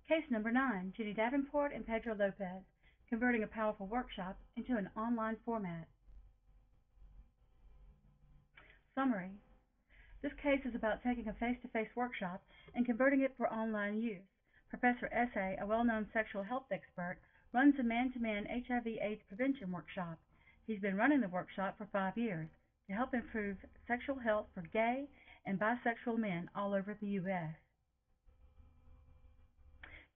Case number 9, Judy Davenport and Pedro Lopez, converting a powerful workshop into an online format. Summary. This case is about taking a face-to-face workshop and converting it for online use. Professor S.A., a well-known sexual health expert, runs a man-to-man HIV/AIDS prevention workshop. He's been running the workshop for 5 years to help improve sexual health for gay and bisexual men all over the U.S.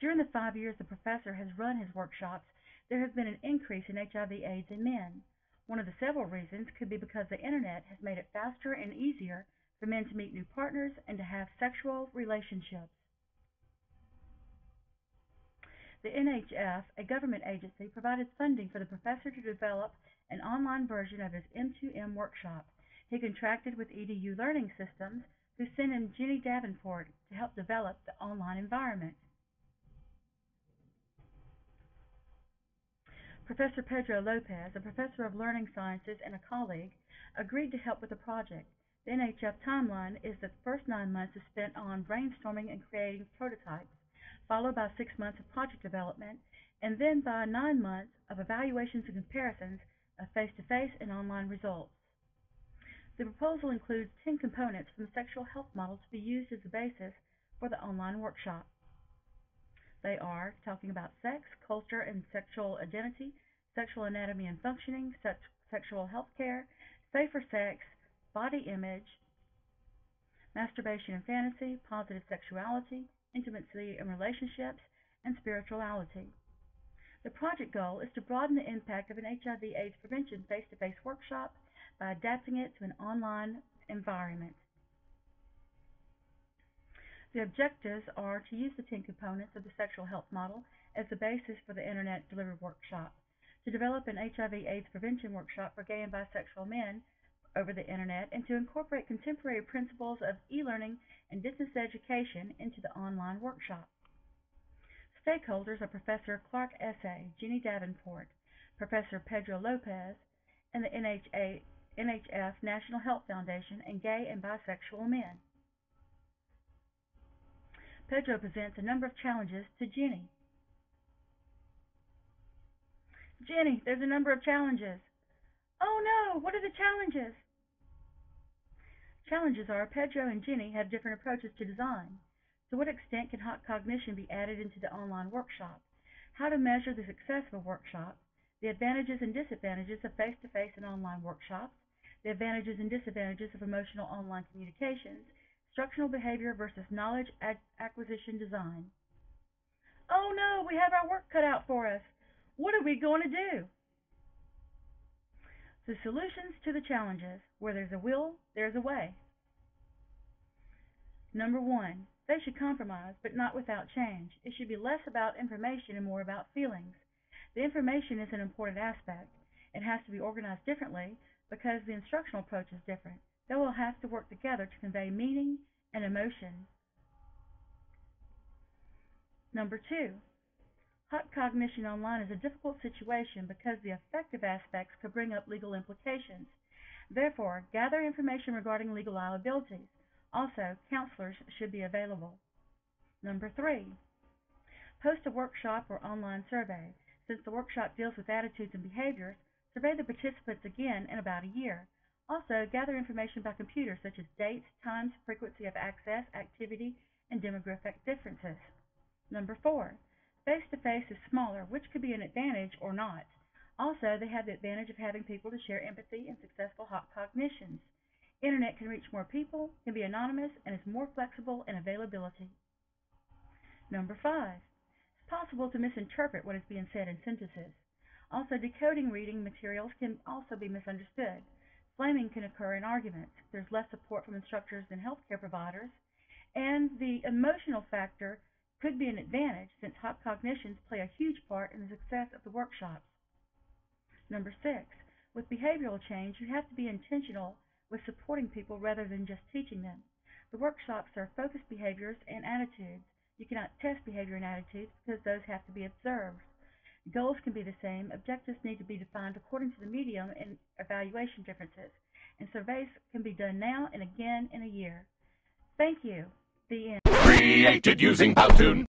During the 5 years the professor has run his workshops, there has been an increase in HIV/AIDS in men. One of the several reasons could be because the internet has made it faster and easier for men to meet new partners and to have sexual relationships. The NHF, a government agency, provided funding for the professor to develop an online version of his M2M workshop. He contracted with EDU Learning Systems, who sent him Jenny Davenport to help develop the online environment. Professor Pedro Lopez, a professor of learning sciences and a colleague, agreed to help with the project. The NHF timeline is that the first 9 months is spent on brainstorming and creating prototypes, followed by 6 months of project development, and then by 9 months of evaluations and comparisons of face-to-face and online results. The proposal includes 10 components from the sexual health model to be used as the basis for the online workshop. They are talking about sex, culture and sexual identity, sexual anatomy and functioning, sexual health care, safer sex, body image, masturbation and fantasy, positive sexuality, intimacy and relationships, and spirituality. The project goal is to broaden the impact of an HIV/AIDS prevention face-to-face workshop by adapting it to an online environment. The objectives are to use the 10 components of the sexual health model as the basis for the internet-delivered workshop, to develop an HIV/AIDS prevention workshop for gay and bisexual men over the internet, and to incorporate contemporary principles of e-learning and distance education into the online workshop. Stakeholders are Professor Clark S.A., Jenny Davenport, Professor Pedro Lopez, and the NHF National Health Foundation and gay and bisexual men. Pedro presents a number of challenges to Jenny. Jenny, there's a number of challenges. Oh no, what are the challenges? Challenges are Pedro and Jenny have different approaches to design. To what extent can hot cognition be added into the online workshop? How to measure the success of a workshop? The advantages and disadvantages of face-to-face and online workshops? The advantages and disadvantages of emotional online communications? Instructional behavior versus knowledge acquisition design. Oh no, we have our work cut out for us. What are we going to do? The solutions to the challenges. Where there's a will, there's a way. Number 1, they should compromise, but not without change. It should be less about information and more about feelings. The information is an important aspect. It has to be organized differently because the instructional approach is different. They will have to work together to convey meaning and emotion. Number 2, hot cognition online is a difficult situation because the affective aspects could bring up legal implications. Therefore, gather information regarding legal liabilities. Also, counselors should be available. Number 3, post a workshop or online survey. Since the workshop deals with attitudes and behaviors, survey the participants again in about a year. Also, gather information by computer such as dates, times, frequency of access, activity, and demographic differences. Number 4, face-to-face is smaller, which could be an advantage or not. Also, they have the advantage of having people to share empathy and successful hot cognitions. Internet can reach more people, can be anonymous, and is more flexible in availability. Number 5, it's possible to misinterpret what is being said in sentences. Also, decoding reading materials can also be misunderstood. Flaming can occur in arguments. There's less support from instructors than healthcare providers. And the emotional factor could be an advantage since hot cognitions play a huge part in the success of the workshops. Number 6, with behavioral change, you have to be intentional with supporting people rather than just teaching them. The workshops are focused behaviors and attitudes. You cannot test behavior and attitudes because those have to be observed. Goals can be the same. Objectives need to be defined according to the medium and evaluation differences. And surveys can be done now and again in a year. Thank you. The end. Created using Powtoon.